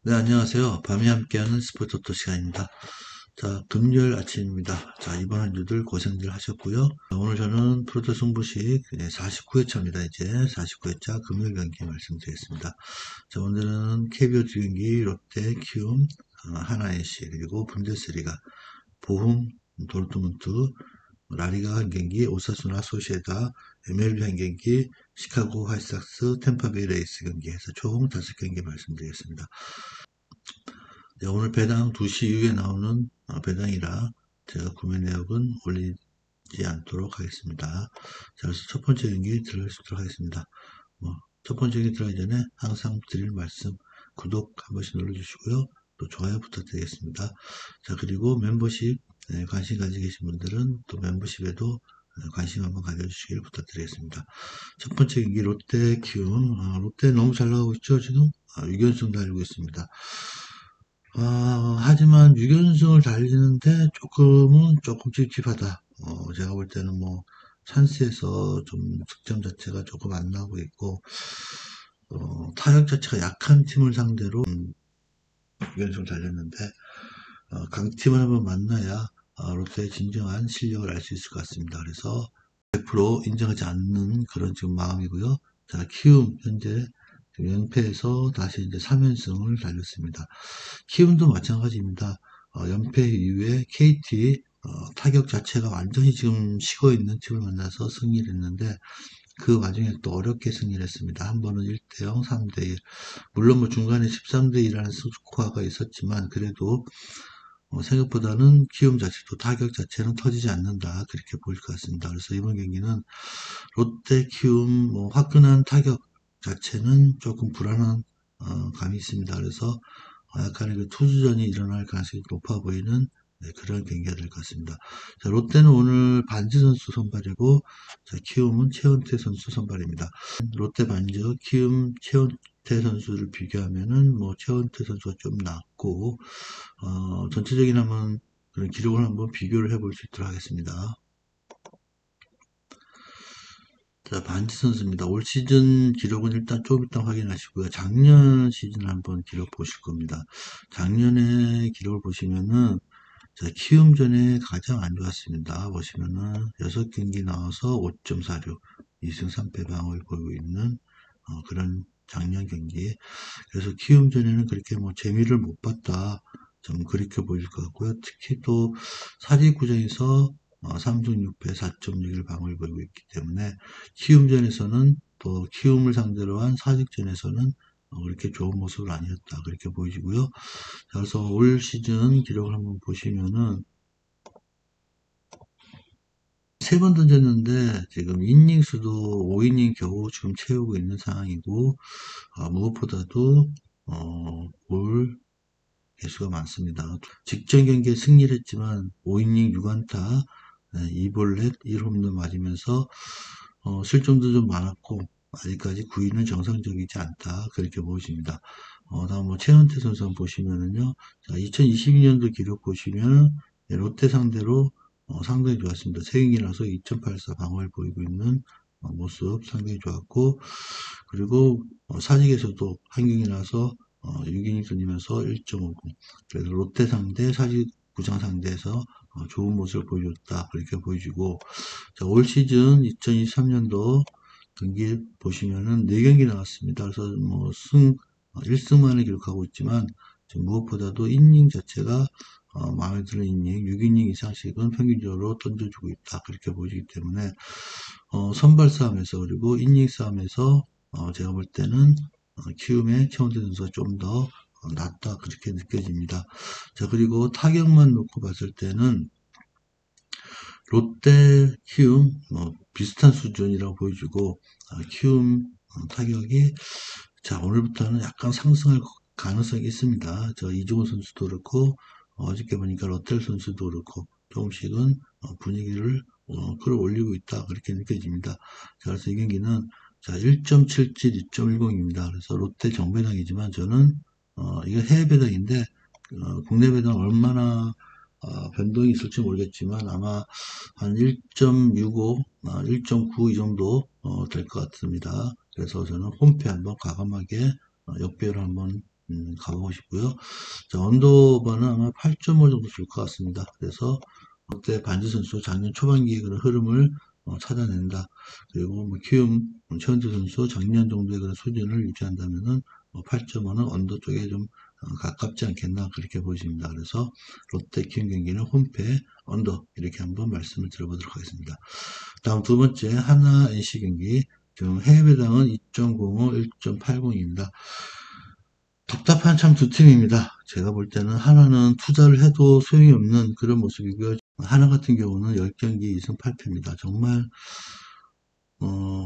네, 안녕하세요. 밤이 함께하는 스포츠 토토 시간입니다. 자, 금요일 아침입니다. 자, 이번 한 주들 고생들 하셨고요. 오늘 저는 프로토 승부식 49회차입니다. 이제 49회차 금요일 경기 말씀드리겠습니다. 자, 오늘은 KBO 두 경기 롯데, 키움, 하나 NC, 그리고 분데스리가, 보훔, 도르트문트, 라리가 한 경기, 오사수나 소시에다, MLB 한 경기, 시카고 화이트삭스, 템파베이 레이스 경기에서 총 5경기 말씀드리겠습니다. 네, 오늘 배당 2시 이후에 나오는 배당이라 제가 구매 내역은 올리지 않도록 하겠습니다. 자, 그래서 첫 번째 경기 들어가도록 하겠습니다. 첫 번째 경기 들어가기 전에 항상 드릴 말씀, 구독 한 번씩 눌러주시고요. 또 좋아요 부탁드리겠습니다. 자, 그리고 멤버십 관심 가지고 계신 분들은 또 멤버십에도 관심 한번 가져주시길 부탁드리겠습니다. 첫 번째 경기 롯데 키움. 롯데 너무 잘 나가고 있죠, 지금? 6연승 달리고 있습니다. 하지만 6연승을 달리는데 조금 찝찝하다. 제가 볼 때는 찬스에서 좀 득점 자체가 조금 안 나오고 있고, 타격 자체가 약한 팀을 상대로 6연승을 달렸는데, 강팀을 한번 만나야 롯데의 진정한 실력을 알 수 있을 것 같습니다. 그래서 100% 인정하지 않는 그런 지금 마음이고요. 자, 키움 현재 연패에서 다시 이제 3연승을 달렸습니다. 키움도 마찬가지입니다. 연패 이후에 KT 타격 자체가 완전히 지금 식어 있는 팀을 만나서 승리를 했는데 그 와중에 또 어렵게 승리를 했습니다. 한 번은 1대0, 3대1. 물론 중간에 13대1이라는 스코어가 있었지만 그래도 생각보다는 키움 자체도 타격 자체는 터지지 않는다. 그렇게 보일 것 같습니다. 그래서 이번 경기는 롯데, 키움 화끈한 타격 자체는 조금 불안한 감이 있습니다. 그래서 약간의 그 투수전이 일어날 가능성이 높아 보이는 그런 경기가 될 것 같습니다. 자, 롯데는 오늘 반지 선수 선발이고, 자, 키움은 최원태 선수 선발입니다. 롯데 반지, 키움 최원태 선수를 비교하면은 최원태 선수가 좀 낫고, 전체적인 한번 그런 기록을 한번 비교를 해볼 수 있도록 하겠습니다. 자, 반지 선수입니다. 올 시즌 기록은 일단 좀 이따 확인하시고요. 작년 시즌 한번 기록 보실 겁니다. 작년에 기록을 보시면은, 자, 키움전에 가장 안 좋았습니다. 보시면은, 6경기 나와서 5.46, 2승 3패 방어를 보이고 있는, 그런 작년 경기. 그래서 키움전에는 그렇게 재미를 못 봤다. 좀 그렇게 보일 것 같고요. 특히 또 사직구장에서 3승 6패 4.6일 방어를 보이고 있기 때문에 키움전에서는 또 키움을 상대로 한 사직전에서는 그렇게 좋은 모습은 아니었다. 그렇게 보이시고요. 그래서 올 시즌 기록을 한번 보시면은 3번 던졌는데 지금 이닝 수도 5이닝 겨우 지금 채우고 있는 상황이고 무엇보다도 올 개수가 많습니다. 직전 경기에 승리를 했지만 5이닝 6안타 2볼넷 1홈런 맞으면서 실점도 좀 많았고 아직까지 9위는 정상적이지 않다 그렇게 보여집니다. 다음 최은태 선수 한번 보시면은요. 자, 2022년도 기록 보시면 롯데 상대로 상당히 좋았습니다. 3경기 나서 2.84 방어를 보이고 있는 모습 상당히 좋았고 그리고 사직에서도 한 경기 나서 6이닝 던지면서 1.59 그래서 롯데 상대 사직 구장 상대에서 좋은 모습을 보여줬다 그렇게 보여지고 자, 올 시즌 2023년도 경기 보시면은 4경기 나왔습니다. 그래서 1승만을 기록하고 있지만 지금 무엇보다도 이닝 자체가 마음에 드는 이닝, 6이닝 이상씩은 평균적으로 던져주고 있다. 그렇게 보이기 때문에 선발 싸움에서 그리고 이닝 싸움에서 제가 볼 때는 키움의 최원태 선수가 좀 더 낫다 그렇게 느껴집니다. 자 그리고 타격만 놓고 봤을 때는 롯데, 키움 비슷한 수준이라고 보여주고 키움 타격이 자 오늘부터는 약간 상승할 가능성이 있습니다. 저 이종호 선수도 그렇고 어저께 보니까 롯데 선수도 그렇고 조금씩은 분위기를 끌어올리고 있다 그렇게 느껴집니다. 자, 그래서 이 경기는 자 1.77, 2.10입니다. 그래서 롯데 정배당이지만 저는 이거 해외 배당인데 국내 배당 얼마나 변동이 있을지 모르겠지만 아마 한 1.65, 1.9 이 정도 될 것 같습니다. 그래서 저는 홈페 한번 과감하게 역배를 한번 가보고 싶고요. 자, 언더바는 아마 8.5 정도 줄 것 같습니다. 그래서 롯데 반지 선수 작년 초반기의 그런 흐름을 찾아낸다. 그리고 뭐 키움 최원태 선수 작년 정도의 그런 수준을 유지한다면은 8.5는 언더 쪽에 좀 가깝지 않겠나 그렇게 보여집니다. 그래서 롯데 키움 경기는 홈패 언더 이렇게 한번 말씀을 드려보도록 하겠습니다. 다음 두 번째 하나 NC 경기 지금 해외 배당은 2.05, 1.80입니다. 답답한 참 두 팀입니다. 제가 볼 때는 하나는 투자를 해도 소용이 없는 그런 모습이고요. 하나 같은 경우는 10경기 2승 8패입니다. 정말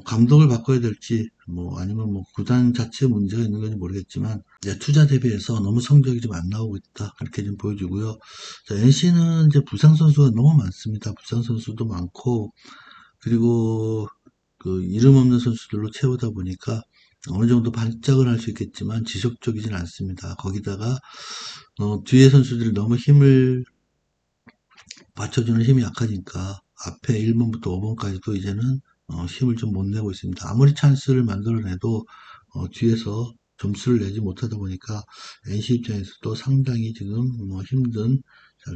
감독을 바꿔야 될지 뭐 아니면 뭐 구단 자체 문제가 있는 건지 모르겠지만 이제 투자 대비해서 너무 성적이 좀 안 나오고 있다 그렇게 좀 보여주고요. 자, NC는 이제 부상 선수가 너무 많습니다. 부상 선수도 많고 그리고 그 이름 없는 선수들로 채우다 보니까 어느 정도 반짝을 할 수 있겠지만 지속적이진 않습니다. 거기다가 뒤에 선수들이 너무 힘을 받쳐주는 힘이 약하니까 앞에 1번부터 5번까지도 이제는 힘을 좀 못 내고 있습니다. 아무리 찬스를 만들어내도 뒤에서 점수를 내지 못하다 보니까 NC 입장에서도 상당히 지금 뭐 힘든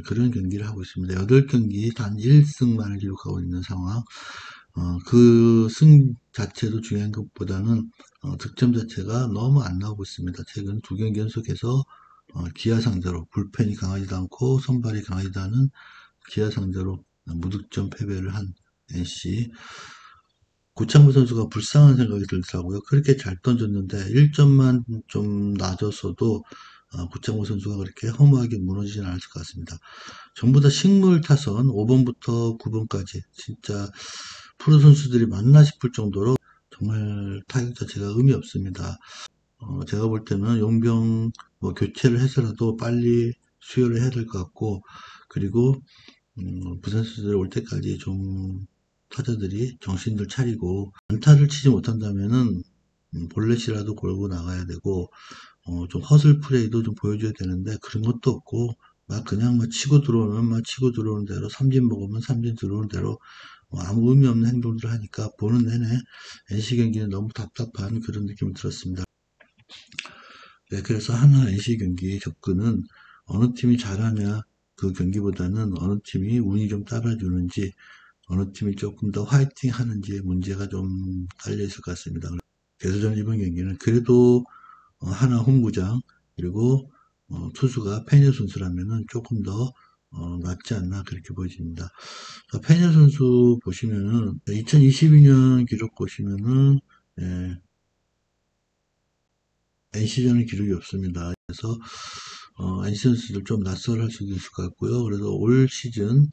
그런 경기를 하고 있습니다. 8경기 단 1승만을 기록하고 있는 상황. 그 승 자체도 중요한 것보다는 득점 자체가 너무 안 나오고 있습니다. 최근 2경기 연속해서 기아 상대로 불펜이 강하지도 않고 선발이 강하지도 않은 기아 상대로 무득점 패배를 한 NC. 고창모 선수가 불쌍한 생각이 들더라고요. 그렇게 잘 던졌는데 1점만 좀 낮았어도 고창모 선수가 그렇게 허무하게 무너지진 않았을 것 같습니다. 전부 다 식물 타선 5번부터 9번까지 진짜 프로 선수들이 맞나 싶을 정도로 정말 타격 자체가 의미 없습니다. 제가 볼 때는 용병 뭐 교체를 해서라도 빨리 수혈을 해야 될 것 같고 그리고 부산 선수들 올 때까지 좀 타자들이 정신들 차리고 안타를 치지 못한다면은 볼넷이라도 걸고 나가야 되고 좀 허슬 플레이도 좀 보여줘야 되는데 그런 것도 없고 막 그냥 막 치고 들어오면 막 치고 들어오는 대로 삼진 먹으면 삼진 들어오는 대로 아무 의미 없는 행동들을 하니까 보는 내내 NC 경기는 너무 답답한 그런 느낌이 들었습니다. 네, 그래서 하나 NC 경기 접근은 어느 팀이 잘하냐 그 경기보다는 어느 팀이 운이 좀 따라주는지 어느 팀이 조금 더 화이팅 하는지의 문제가 좀 달려 있을 것 같습니다. 대소전 이번 경기는 그래도 하나 홈구장 그리고 투수가 페뉴 선수라면은 조금 더 낫지 않나 그렇게 보여집니다. 페뉴 선수 보시면은 2022년 기록 보시면은 예, NC전의 기록이 없습니다. 그래서 NC 선수들 좀 낯설할 수도 있을 것 같고요. 그래서 올 시즌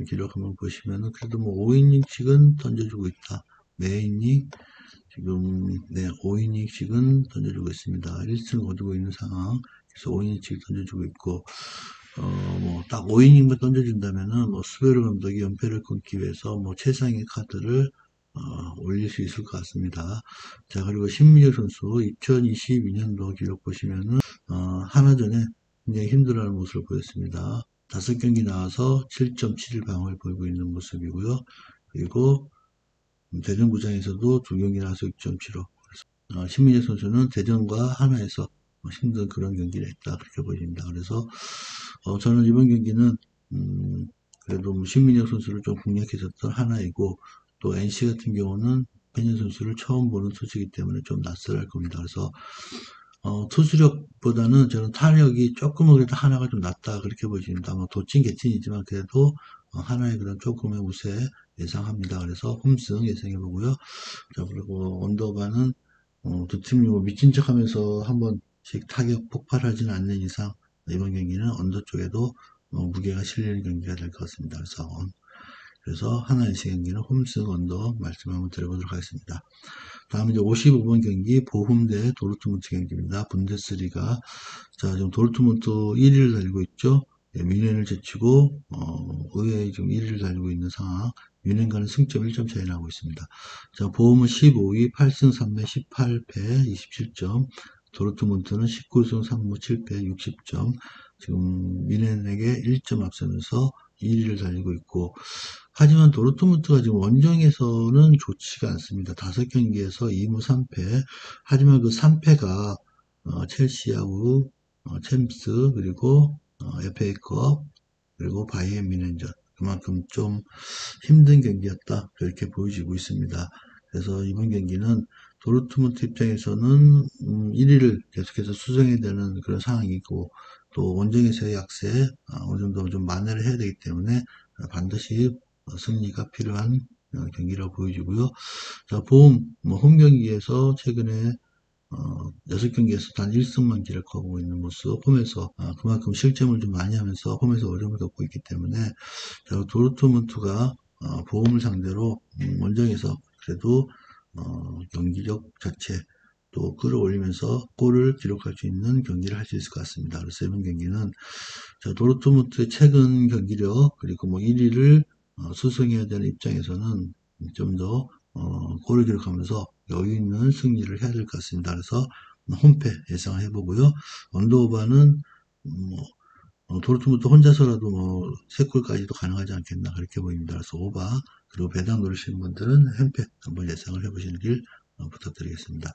기록 한번 보시면은 그래도 뭐 5이닝씩은 던져주고 있다. 매이닝 지금 네 5이닝씩은 던져주고 있습니다. 1승 거두고 있는 상황. 그래서 5이닝씩 던져주고 있고 뭐 딱 5이닝만 던져준다면은 뭐 수베르 감독이 연패를 끊기 위해서 뭐 최상의 카드를 올릴 수 있을 것 같습니다. 자, 그리고 신민혁 선수 2022년도 기록 보시면은 하나전에 굉장히 힘들어하는 모습을 보였습니다. 5경기 나와서 7.71 방어를 보이고 있는 모습이고요. 그리고 대전구장에서도 2경기 나와서 6.75. 신민혁 선수는 대전과 하나에서 힘든 그런 경기를 했다 그렇게 보입니다. 그래서 저는 이번 경기는 그래도 신민혁 선수를 좀 공략했었던 하나이고 또 NC 같은 경우는 penyan 선수를 처음 보는 투수이기 때문에 좀 낯설할 겁니다. 그래서 투수력보다는 저는 타력이 조금은 그래도 하나가 좀 낫다 그렇게 보여집니다. 뭐 도찐 개찐이지만 그래도 하나의 그런 조금의 우세 예상합니다. 그래서 홈승 예상해 보고요. 자, 그리고 언더바는 두 팀이 뭐 미친 척하면서 한 번씩 타격 폭발하지는 않는 이상 이번 경기는 언더 쪽에도 무게가 실리는 경기가 될 것 같습니다. 그래서 하나의 경기는 홈승 언더 말씀 한번 드려보도록 하겠습니다. 다음 이제 55번 경기 보훔 대 도르트문트 경기입니다. 분데스리가 자 지금 도르트문트 1위를 달리고 있죠. 예, 뮌헨을 제치고 의회에 지금 1위를 달리고 있는 상황. 뮌헨과는 승점 1점 차이 나고 있습니다. 자 보훔은 15위 8승 3무 18패 27점. 도르트문트는 19승 3무 7패 60점. 지금 뮌헨에게 1점 앞서면서 2위를 달리고 있고 하지만 도르트문트가 지금 원정에서는 좋지가 않습니다. 5경기에서 2무 3패. 하지만 그 3패가 첼시하고 챔스, 그리고 FA컵, 그리고 바이에른 뮌헨전. 그만큼 좀 힘든 경기였다, 그렇게 보여지고 있습니다. 그래서 이번 경기는 도르트문트 입장에서는 1위를 계속해서 수성해야 되는 그런 상황이고, 또 원정에서의 약세 어느 정도 좀 만회를 해야 되기 때문에 반드시 승리가 필요한 경기라고 보여지고요. 자, 홈 경기에서 최근에 6경기에서 단 1승만 기록하고 있는 모습, 홈에서 그만큼 실점을 좀 많이 하면서 홈에서 어려움을 겪고 있기 때문에, 도르트문트가 보험을 상대로 원정에서 그래도 경기력 자체 또 끌어올리면서 골을 기록할 수 있는 경기를 할 수 있을 것 같습니다. 그래서 이번 경기는 도르트문트의 최근 경기력, 그리고 뭐 1위를 수성해야 되는 입장에서는 좀 더 골을 기록하면서 여유 있는 승리를 해야 될 것 같습니다. 그래서 홈패 예상을 해보고요. 언더오버는 도르트문트 혼자서라도 뭐 3골까지도 가능하지 않겠나, 그렇게 보입니다. 그래서 오바, 그리고 배당 노리시는 분들은 햄패 한번 예상을 해보시는 길 부탁드리겠습니다. 자,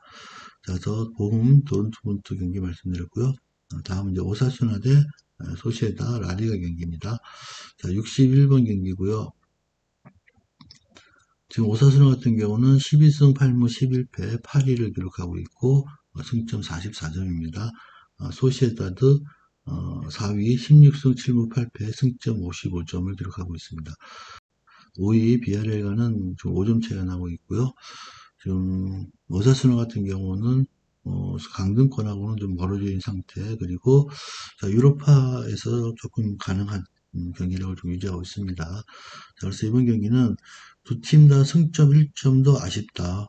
그래서 도르트문트 경기 말씀드렸고요. 다음은 이제 오사수나 대 소시에다 라리가 경기입니다. 자, 61번 경기고요. 지금 오사수나 같은 경우는 12승 8무 11패 8위를 기록하고 있고 승점 44점입니다. 소시에다드 4위 16승 7무 8패 승점 55점을 기록하고 있습니다. 5위 비아레알과는 좀 5점 차이가 나고 있고요. 지금 오사수나 같은 경우는 강등권하고는 좀 멀어져 있는 상태, 그리고 유로파에서 조금 가능한 경기력을 좀 유지하고 있습니다. 자, 그래서 이번 경기는 두 팀 다 승점 1점도 아쉽다.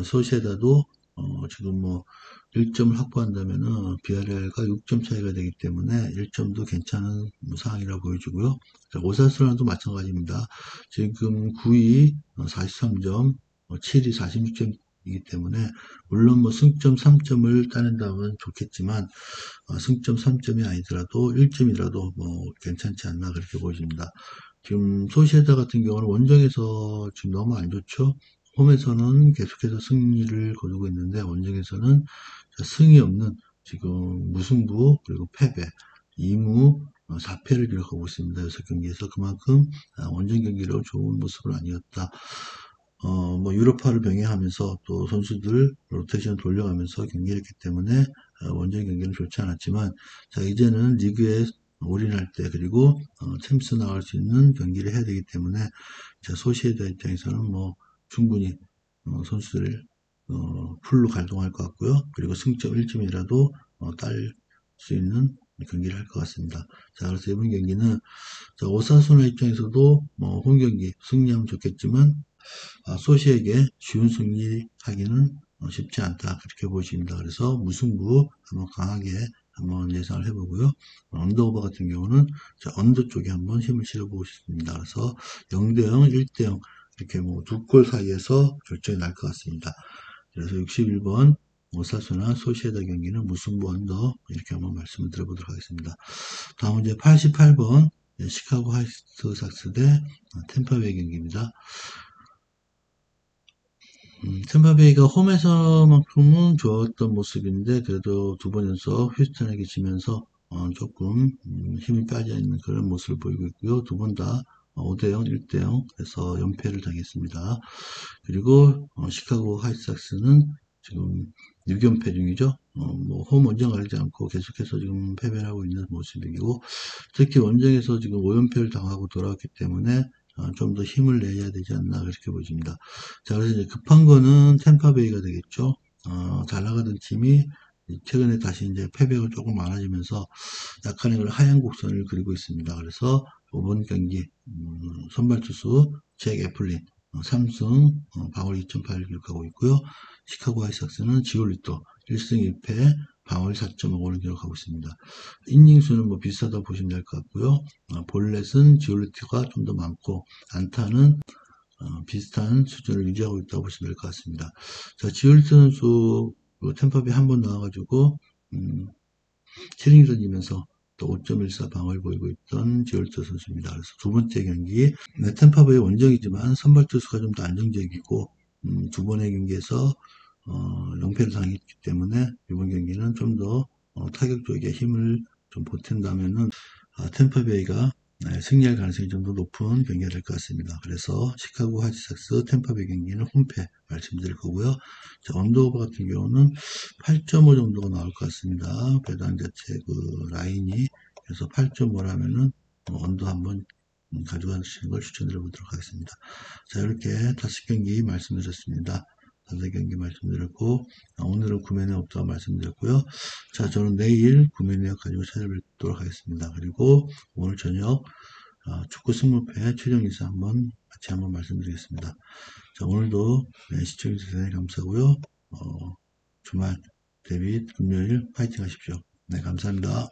소시에다도 지금 뭐 1점을 확보한다면은 비아레알과 6점 차이가 되기 때문에 1점도 괜찮은 상황이라 보여지고요. 자, 오사수나도 마찬가지입니다. 지금 9위 43점, 7위 46점이기 때문에 물론 뭐 승점 3점을 따낸다면 좋겠지만 승점 3점이 아니더라도 1점이라도 뭐 괜찮지 않나, 그렇게 보여집니다. 지금 소시에다 같은 경우는 원정에서 지금 너무 안 좋죠. 홈에서는 계속해서 승리를 거두고 있는데 원정에서는 승이 없는 지금 무승부, 그리고 패배, 2무 4패를 기록하고 있습니다. 6경기에서 그만큼 원정 경기로 좋은 모습은 아니었다. 뭐 유로파를 병행하면서 또 선수들 로테이션 돌려가면서 경기를 했기 때문에 원정 경기는 좋지 않았지만, 자, 이제는 리그에 올인할 때, 그리고 챔스 나갈 수 있는 경기를 해야 되기 때문에, 자, 소시에다 입장에서는 뭐 충분히 선수들을 풀로 발동할 것 같고요. 그리고 승점 1점이라도 딸 수 있는 경기를 할 것 같습니다. 자, 그래서 이번 경기는 오사수나 입장에서도 뭐 홈 경기 승리하면 좋겠지만 소시에게 쉬운 승리하기는 쉽지 않다, 그렇게 보십니다. 그래서 무승부 한번 강하게 한번 예상을 해보고요. 언더오버 같은 경우는 언더 쪽에 한번 힘을 실어보고 싶습니다. 그래서 0대0, 1대0 이렇게 뭐 두 골 사이에서 결정이 날 것 같습니다. 그래서 61번 오사수나 소시에다 경기는 무승부 언더, 이렇게 한번 말씀을 드려보도록 하겠습니다. 다음 이제 88번 시카고 화이트삭스 대 템파베이 경기입니다. 템파베이가 홈에서만큼은 좋았던 모습인데 그래도 두 번 연속 휴스턴에게 지면서 조금 힘이 빠져있는 그런 모습을 보이고 있고요. 두 번 다 5대0, 1대0 해서 연패를 당했습니다. 그리고 시카고 화이트삭스는 지금 6연패 중이죠. 홈 원정 가지 않고 계속해서 지금 패배를 하고 있는 모습이고, 특히 원정에서 지금 5연패를 당하고 돌아왔기 때문에 좀 더 힘을 내야 되지 않나, 그렇게 보입니다. 자, 그래서 이제 급한 거는 템파베이가 되겠죠. 잘 나가던 팀이 최근에 다시 이제 패배가 조금 많아지면서 약간의 그런 하향 곡선을 그리고 있습니다. 그래서 이번 경기 선발 투수 잭 애플린 3승 방울 2.8을 기록하고 있고요. 시카고 화이트삭스는 지올리토 1승 1패 방울 4.5를 기록하고 있습니다. 이닝수는 뭐 비슷하다고 보시면 될 것 같고요. 볼넷은 지올리토가 좀 더 많고 안타는 비슷한 수준을 유지하고 있다고 보시면 될 것 같습니다. 자, 지올리토 선수 템파베이 한번 나와가지고 7이닝 던지면서 또 5.14 방어를 보이고 있던 지올토 선수입니다. 그래서 두 번째 경기, 템파베이 원정이지만 선발 투수가 좀 더 안정적이고 두 번의 경기에서 연패를 당했기 때문에 이번 경기는 좀 더 타격적인 힘을 좀 보탠다면은 템파베이가 승리할 가능성이 좀 더 높은 경기가 될 것 같습니다. 그래서 시카고 화이트삭스 템파베이 경기는 홈패 말씀드릴 거고요. 자, 언더오버 같은 경우는 8.5 정도가 나올 것 같습니다. 배당 자체 그 라인이 그래서 8.5라면은 언더 한번 가져가시는 걸 추천드려 보도록 하겠습니다. 자, 이렇게 5경기 말씀드렸습니다. 5경기 말씀드렸고, 오늘은 구매내 없다고 말씀드렸고요. 자, 저는 내일 구매내역 가지고 찾아뵙도록 하겠습니다. 그리고 오늘 저녁 축구 승무패 최종 인사 같이 한번 말씀드리겠습니다. 자, 오늘도 시청해주셔서 대단히 감사하고요. 주말 대비 금요일 파이팅 하십시오. 네, 감사합니다.